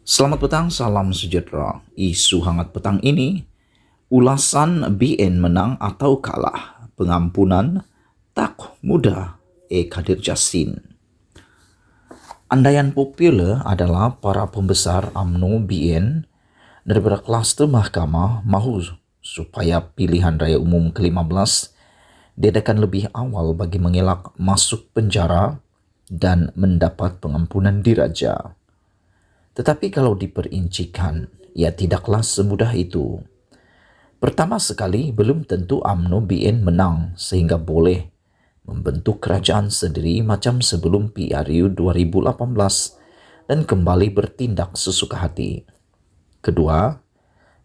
Selamat petang, salam sejahtera. Isu hangat petang ini, ulasan BN menang atau kalah, pengampunan tak mudah, Kadir Jasin. Andaian populer adalah para pembesar UMNO BN daripada kluster mahkamah mahu supaya pilihan raya umum ke-15 diadakan lebih awal bagi mengelak masuk penjara dan mendapat pengampunan diraja. Tetapi kalau diperincikan, ya tidaklah semudah itu. Pertama sekali, belum tentu UMNO BN menang sehingga boleh membentuk kerajaan sendiri macam sebelum PRU 2018 dan kembali bertindak sesuka hati. Kedua,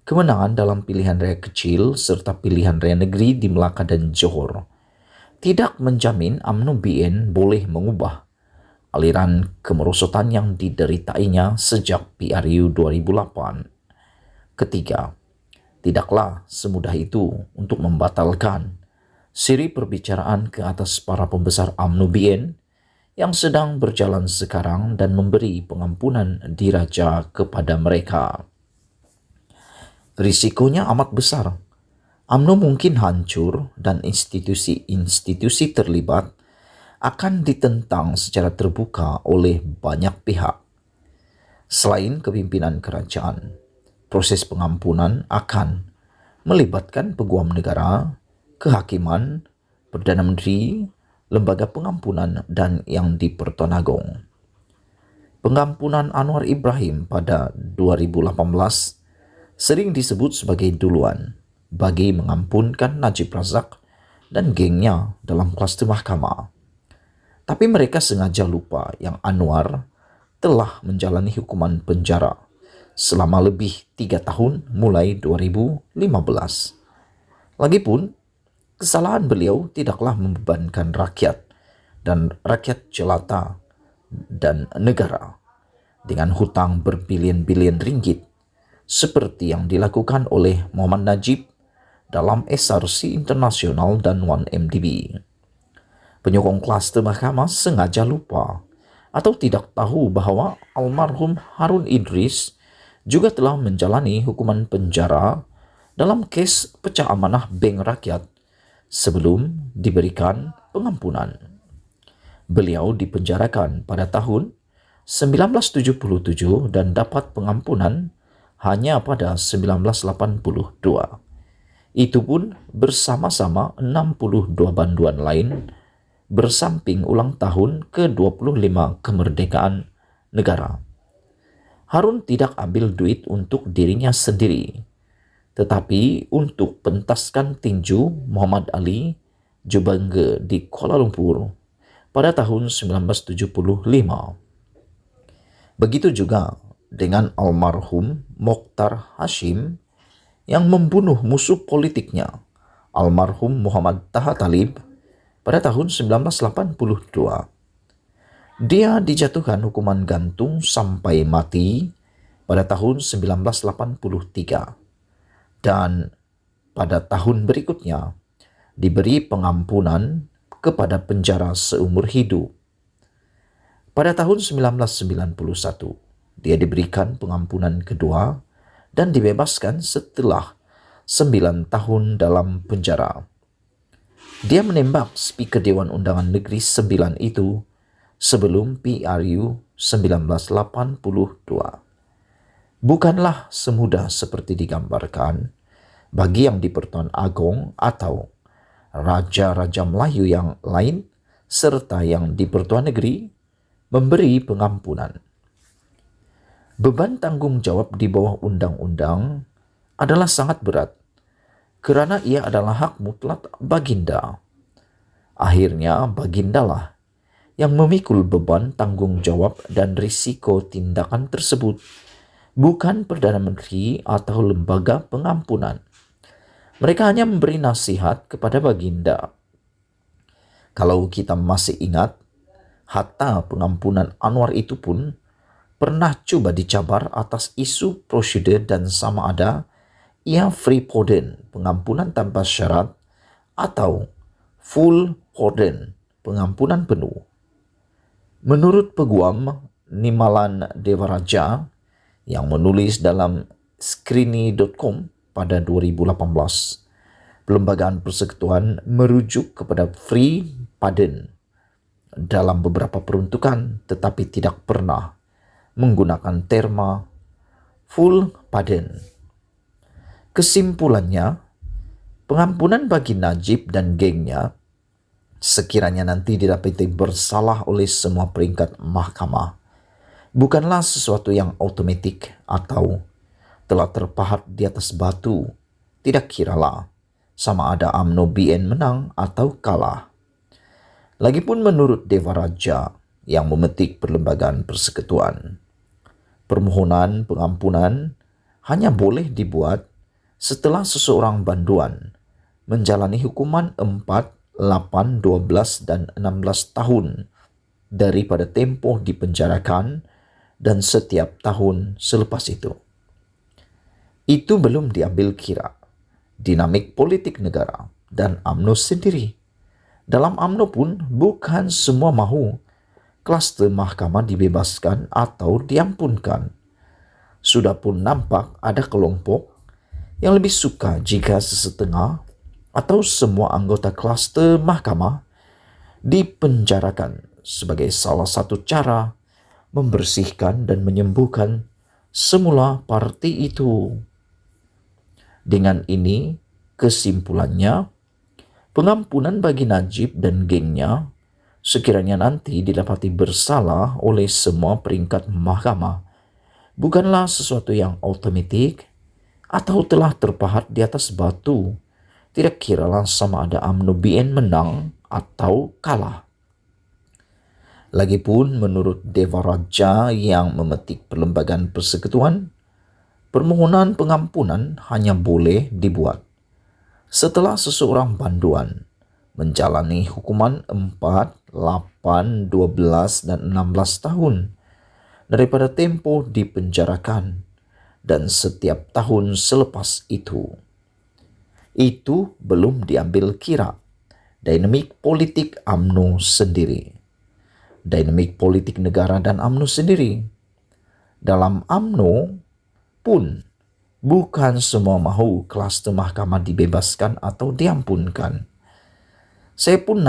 kemenangan dalam pilihan raya kecil serta pilihan raya negeri di Melaka dan Johor tidak menjamin UMNO BN boleh mengubah aliran kemerosotan yang dideritainya sejak PRU 2008. Ketiga, tidaklah semudah itu untuk membatalkan siri perbicaraan ke atas para pembesar UMNO BN yang sedang berjalan sekarang dan memberi pengampunan diraja kepada mereka. Risikonya amat besar. UMNO mungkin hancur dan institusi-institusi terlibat akan ditentang secara terbuka oleh banyak pihak. Selain kepimpinan kerajaan, proses pengampunan akan melibatkan peguam negara, kehakiman, Perdana Menteri, lembaga pengampunan, dan yang di Pertuan Agong. Pengampunan Anwar Ibrahim pada 2018 sering disebut sebagai duluan bagi mengampunkan Najib Razak dan gengnya dalam kluster mahkamah. Tapi mereka sengaja lupa yang Anwar telah menjalani hukuman penjara selama lebih 3 tahun mulai 2015. Lagipun, kesalahan beliau tidaklah membebankan rakyat dan rakyat jelata dan negara dengan hutang berbilion-bilion ringgit seperti yang dilakukan oleh Muhammad Najib dalam SRC Internasional dan 1MDB. Penyokong kluster mahkamah sengaja lupa atau tidak tahu bahwa almarhum Harun Idris juga telah menjalani hukuman penjara dalam kes pecah amanah Bank Rakyat sebelum diberikan pengampunan. Beliau dipenjarakan pada tahun 1977 dan dapat pengampunan hanya pada 1982. Itu pun bersama-sama 62 banduan lain bersamping ulang tahun ke-25 kemerdekaan negara. Harun tidak ambil duit untuk dirinya sendiri, tetapi untuk pentaskan tinju Muhammad Ali Jubangge di Kuala Lumpur pada tahun 1975. Begitu juga dengan almarhum Mokhtar Hashim yang membunuh musuh politiknya, almarhum Muhammad Taha Talib, pada tahun 1982. Dia dijatuhkan hukuman gantung sampai mati pada tahun 1983 dan pada tahun berikutnya diberi pengampunan kepada penjara seumur hidup. Pada tahun 1991, dia diberikan pengampunan kedua dan dibebaskan setelah 9 tahun dalam penjara. Dia menembak Speaker Dewan Undangan Negeri 9 itu sebelum PRU 1982. Bukanlah semudah seperti digambarkan bagi yang di Pertuan Agong atau raja-raja Melayu yang lain serta yang di Pertuan Negeri memberi pengampunan. Beban tanggung jawab di bawah undang-undang adalah sangat berat kerana ia adalah hak mutlak Baginda. Akhirnya Bagindalah yang memikul beban tanggung jawab dan risiko tindakan tersebut, bukan Perdana Menteri atau lembaga pengampunan. Mereka hanya memberi nasihat kepada Baginda. Kalau kita masih ingat, hatta pengampunan Anwar itu pun pernah coba dicabar atas isu prosedur dan sama ada ia free pardon, pengampunan tanpa syarat, atau full pardon, pengampunan penuh. Menurut Peguam Nimalan Devaraja, yang menulis dalam skrini.com pada 2018. Pelembagaan persekutuan merujuk kepada free pardon dalam beberapa peruntukan, tetapi tidak pernah menggunakan terma full pardon. Kesimpulannya, pengampunan bagi Najib dan gengnya sekiranya nanti didapati bersalah oleh semua peringkat mahkamah bukanlah sesuatu yang otomatik atau telah terpahat di atas batu. Tidak kiralah sama ada UMNO BN menang atau kalah. Lagipun menurut Dewa Raja yang memetik perlembagaan persekutuan, permohonan pengampunan hanya boleh dibuat setelah seseorang banduan menjalani hukuman 4, 8, 12, dan 16 tahun daripada tempoh dipenjarakan dan setiap tahun selepas itu. Itu belum diambil kira dinamik politik negara dan UMNO sendiri. Dalam UMNO pun bukan semua mahu klaster mahkamah dibebaskan atau diampunkan. Sudah pun nampak ada kelompok yang lebih suka jika sesetengah atau semua anggota klaster mahkamah dipenjarakan sebagai salah satu cara membersihkan dan menyembuhkan semula parti itu. Dengan ini, kesimpulannya, pengampunan bagi Najib dan gengnya sekiranya nanti didapati bersalah oleh semua peringkat mahkamah bukanlah sesuatu yang otomatik atau telah terpahat di atas batu. Tidak kiralah sama ada UMNO BN menang atau kalah. Lagipun menurut Dewa Raja yang memetik perlembagaan persekutuan, permohonan pengampunan hanya boleh dibuat setelah seseorang banduan menjalani hukuman 4, 8, 12, dan 16 tahun daripada tempoh dipenjarakan dan setiap tahun selepas itu. Itu belum diambil kira dinamik politik UMNO sendiri, dinamik politik negara dan UMNO sendiri. Dalam UMNO pun bukan semua mahu klaster mahkamah dibebaskan atau diampunkan. Saya pun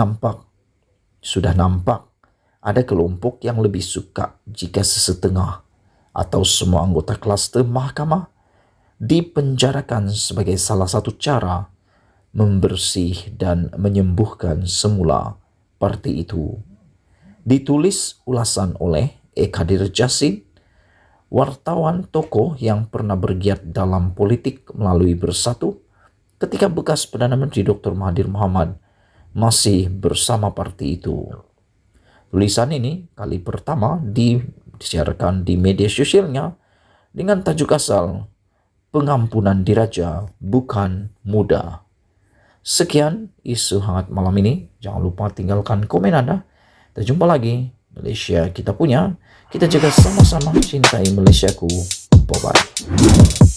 sudah nampak ada kelompok yang lebih suka jika sesetengah atau semua anggota klaster mahkamah dipenjarakan sebagai salah satu cara membersih dan menyembuhkan semula parti itu. Ditulis ulasan oleh Ekadir Jasin, wartawan tokoh yang pernah bergiat dalam politik melalui Bersatu ketika bekas Perdana Menteri Dr. Mahathir Mohamad masih bersama parti itu. Tulisan ini kali pertama disiarkan di media sosialnya dengan tajuk asal "Pengampunan Diraja Bukan Mudah". Sekian isu hangat malam ini. Jangan lupa tinggalkan komen Anda. Kita jumpa lagi. Malaysia kita punya. Kita jaga sama-sama cintai Malaysiaku. Bye-bye.